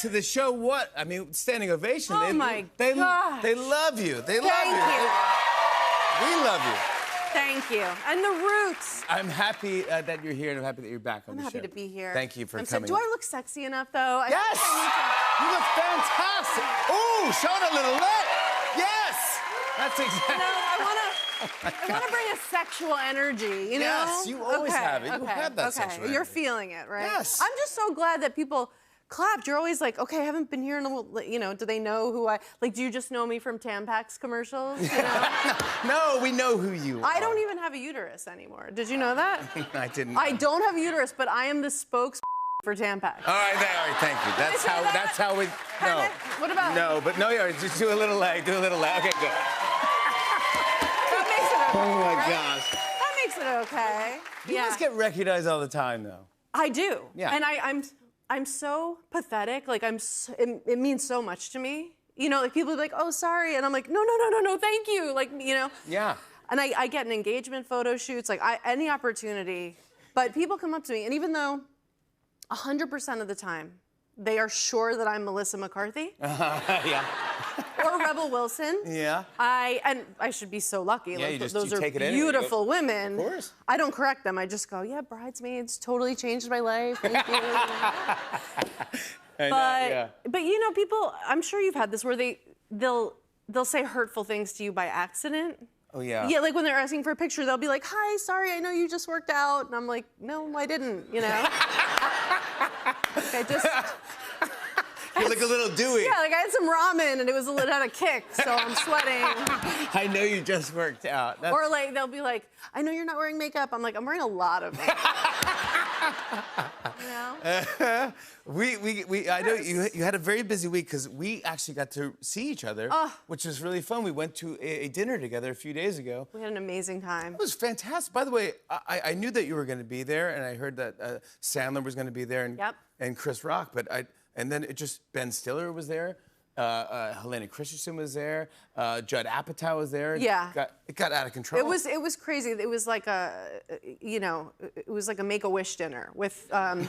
to the show. What? I mean, standing ovation. Oh, my gosh. They love you. They love Thank you. you. We love you. Thank you. And the Roots. I'm happy that you're here, and I'm happy that you're back on the show. I'm happy to be here. Thank you for I'm coming. do I look sexy enough, though? Yes! You look fantastic. Ooh, showing a little lit. Yes! That's exactly. No, I want to bring a sexual energy, you know? Yes, you always have it. You have that sexual energy. You're feeling it, right? Yes. I'm just so glad that people clapped. You're always like, okay, I haven't been here in you know, do they know who like, do you just know me from Tampax commercials, you know? No, we know who you are. I don't even have a uterus anymore. Did you know that? I didn't. I don't have a uterus, but I am the spokes for Tampax. All right, thank you. That's how we, no. What about? No, but no, just do a little leg, Okay, good. That makes it okay. Oh my right? gosh. That makes it okay. You guys get recognized all the time, though. I do. Yeah. And I'm so pathetic. Like it means so much to me. You know, like people are like, oh, sorry, and I'm like, no, thank you. Like, you know. Yeah. And I get an engagement photo shoots, like any opportunity. But people come up to me, and even though 100% of the time they are sure that I'm Melissa McCarthy. Yeah. Or Rebel Wilson. Yeah. I should be so lucky. Yeah, like, you those are take it in beautiful women. Of course. I don't correct them. I just go, yeah, Bridesmaids totally changed my life. Thank you. But you know, people. I'm sure you've had this where they'll say hurtful things to you by accident. Oh yeah. Yeah, like when they're asking for a picture, they'll be like, "Hi, sorry, I know you just worked out," and I'm like, "No, I didn't," you know. I just. You look a little dewy. Yeah, like I had some ramen and it had a kick, so I'm sweating. I know you just worked out. Or like they'll be like, I know you're not wearing makeup. I'm like, I'm wearing a lot of makeup. You know? I know you had a very busy week because we actually got to see each other, which was really fun. We went to a dinner together a few days ago. We had an amazing time. It was fantastic. By the way, I knew that you were going to be there, and I heard that Sandler was going to be there, and Chris Rock, and then it just Ben Stiller was there. Helena Christensen was there. Judd Apatow was there. Yeah. It got out of control. It was crazy. It was like it was like a Make-A-Wish dinner with. Can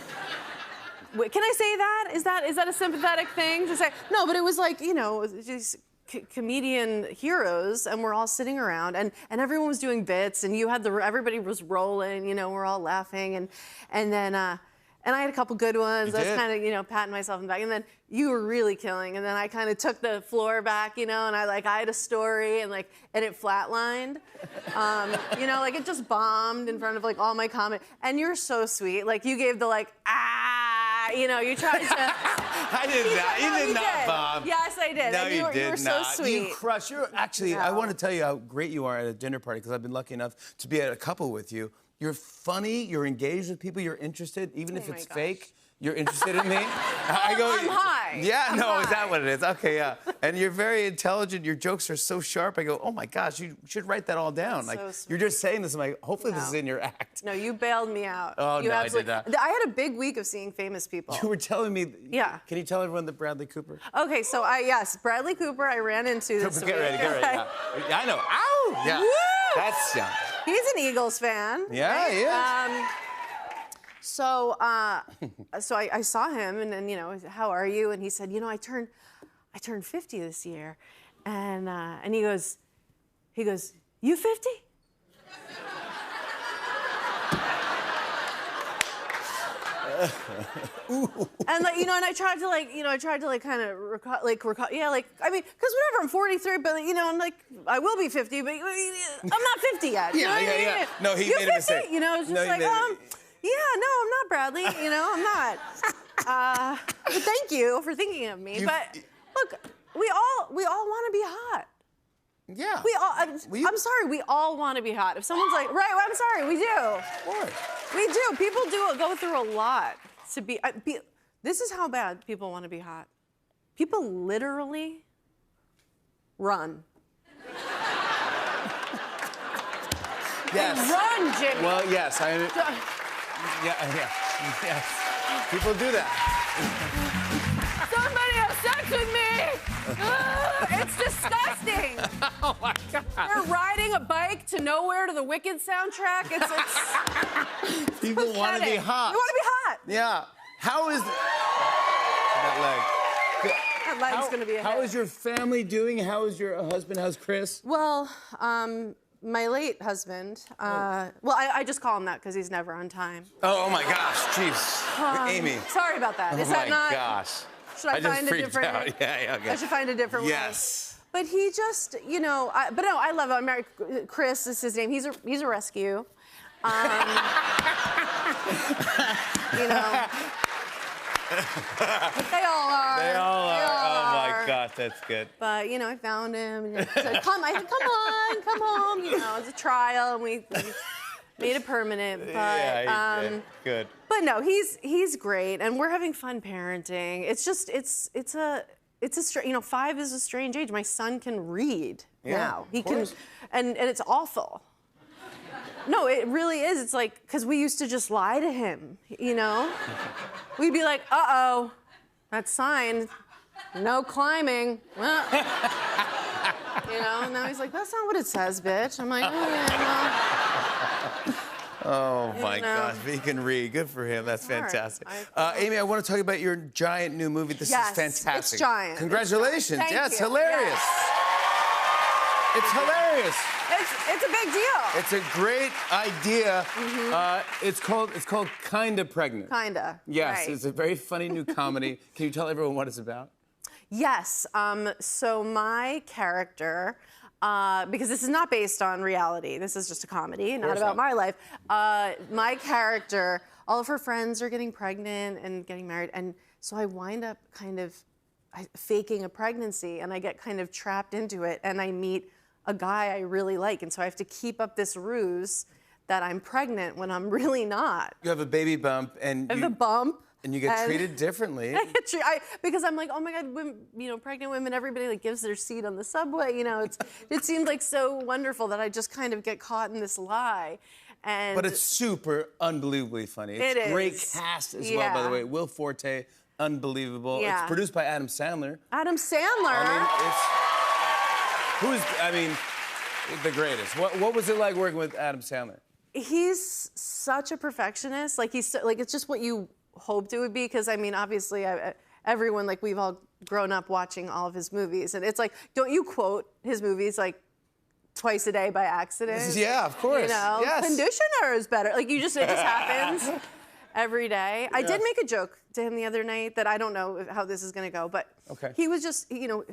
I say that? Is that a sympathetic thing to say? No, but it was like, you know, just comedian heroes, and we're all sitting around, and everyone was doing bits, and you had everybody was rolling, you know, we're all laughing, and then. And I had a couple good ones. I was kind of, you know, patting myself in the back. And then you were really killing. And then I kind of took the floor back, you know, and I had a story, and it flatlined. You know, like it just bombed in front of like all my comments. And you're so sweet. Like you gave the you know, you tried to. I did not. You did not bomb. Yes, I did. No, and you did were not. So sweet. You crushed. You're actually. I want to tell you how great you are at a dinner party because I've been lucky enough to be at a couple with you. You're funny, you're engaged with people, you're interested, even if it's fake, you're interested in me. I'm high. Yeah, no, is that what it is? Okay, yeah. And you're very intelligent, your jokes are so sharp. I go, oh my gosh, you should write that all down. That's like, so you're just saying this, I'm like, hopefully this is in your act. No, you bailed me out. Oh, you no, I did not. I had a big week of seeing famous people. You were telling me. Yeah. Can you tell everyone that Bradley Cooper? Okay, so yes, Bradley Cooper I ran into this week. Get ready. Yeah. I know. Ow! Yeah. Woo! That's, yeah. He's an Eagles fan. Yeah, he is. So I saw him, and then, you know, how are you? And he said, you know, I turned 50 this year, and he goes, you 50? And like, you know, and I tried to kind of recall, yeah, like, I mean, because whatever, I'm 43, but you know, I'm like, I will be 50, but I'm not 50 yet. You know what I mean? Yeah. No, he made a mistake. You know, it's just like, yeah, no, I'm not Bradley. You know, I'm not. But thank you for thinking of me. But look, we all want to be hot. Yeah. We all. I'm sorry. We all want to be hot. If someone's like, right, well, I'm sorry, we do. Of course. We do. People go through a lot to be. This is how bad people want to be hot. People literally run. Yes. Run, Jimmy. Well, yes. Yes. People do that. Somebody have sex with me. It's disgusting. Oh my God. They're riding a bike to Nowhere to the Wicked soundtrack. It's people want to be hot. You want to be hot. Yeah. How is that leg? That light's gonna be a How hit. is your family doing? How is your husband? How's Chris? Well, my late husband, well, I just call him that because he's never on time. Oh my gosh, jeez. Amy. Sorry about that. Is that not? Oh my gosh. Should I just find a freaked different? out. Yeah, okay. I should find a different Yes. way. But he just, you know, but no, I love him. I'm married. Chris is his name. He's a rescue. You know. They all are. They all are. Oh my are. gosh, that's good. But you know, I found him. And he said, come on, come home. You know, it was a trial, and we made it permanent. But Yeah, good. But no, he's great, and we're having fun parenting. It's just it's a you know, 5 is a strange age. My son can read now. He can, and it's awful. No, it really is. It's like, because we used to just lie to him, you know? We'd be like, uh-oh, that sign, no climbing. Well, you know, and now he's like, that's not what it says, bitch. I'm like, oh, yeah, Oh my gosh, he can read. Good for him. That's fantastic. Amy, I want to talk about your giant new movie. This is fantastic. It's giant. Congratulations. Thank It's you. hilarious. Yes. It's hilarious. It's a big deal. It's a great idea. It's called Kinda Pregnant. Kinda. Yes, Right. it's a very funny new comedy. Can you tell everyone what it's about? Yes. So my character, because this is not based on reality, this is just a comedy, not about my life. My character, all of her friends are getting pregnant and getting married, and so I wind up kind of faking a pregnancy, and I get kind of trapped into it, and I meet a guy I really like, and so I have to keep up this ruse that I'm pregnant when I'm really not. You have a baby bump, and I have a bump. And you get treated differently. Because I'm like, oh my God, women, you know, pregnant women, everybody like gives their seat on the subway. You know, it seemed like so wonderful that I just kind of get caught in this lie. And But it's super unbelievably funny. It's great cast as well, by the way. Will Forte, unbelievable. Yeah. It's produced by Adam Sandler. Adam Sandler. I mean, the greatest. What was it like working with Adam Sandler? He's such a perfectionist. Like it's just what you hoped it would be. Because I mean, obviously, everyone, like, we've all grown up watching all of his movies, and it's like, don't you quote his movies like twice a day by accident? Yeah, of course. You know, yes. Conditioner is better. Like, it just happens every day. I did make a joke to him the other night that I don't know how this is going to go, but he was just, you know,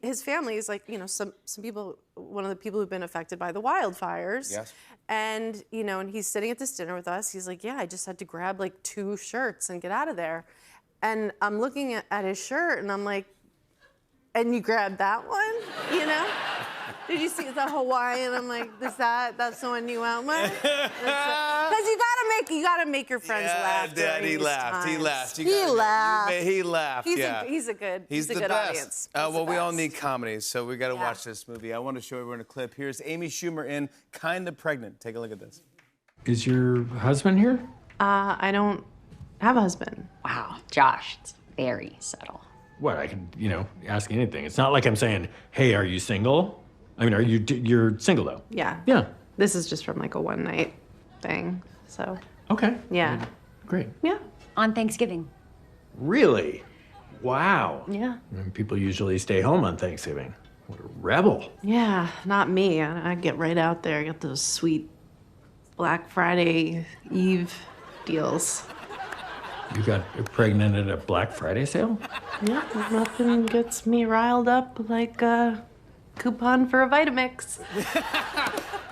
his family is like, you know, some people, one of the people who've been affected by the wildfires. Yes. And, you know, and he's sitting at this dinner with us. He's like, yeah, I just had to grab like 2 shirts and get out of there. And I'm looking at his shirt and I'm like, and you grabbed that one, you know? Did you see the Hawaiian? I'm like, that's the one you went with? Because you gotta make your friends laugh. Dad, he laughed. He laughed. He laughed. He laughed. He's a good best. audience. Well, we all need comedies, so we got to watch this movie. I want to show everyone a clip. Here's Amy Schumer in Kinda Pregnant. Take a look at this. Is your husband here? I don't have a husband. Wow, Josh, it's very subtle. What, I can, ask anything. It's not like I'm saying, hey, are you single? I mean, you're single though? Yeah. Yeah. This is just from like a one night thing, so. Okay. Yeah. Great. Yeah. On Thanksgiving. Really? Wow. Yeah. I mean, people usually stay home on Thanksgiving. What a rebel. Yeah, not me. I get right out there. I got those sweet Black Friday Eve deals. You got pregnant at a Black Friday sale? Yeah, nothing gets me riled up like a coupon for a Vitamix.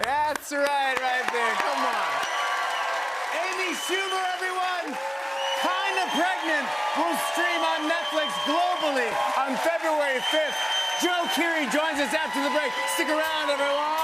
That's right there. Come on. Amy Schumer, everyone. Kinda Pregnant will stream on Netflix globally on February 5th. Joe Keery joins us after the break. Stick around, everyone.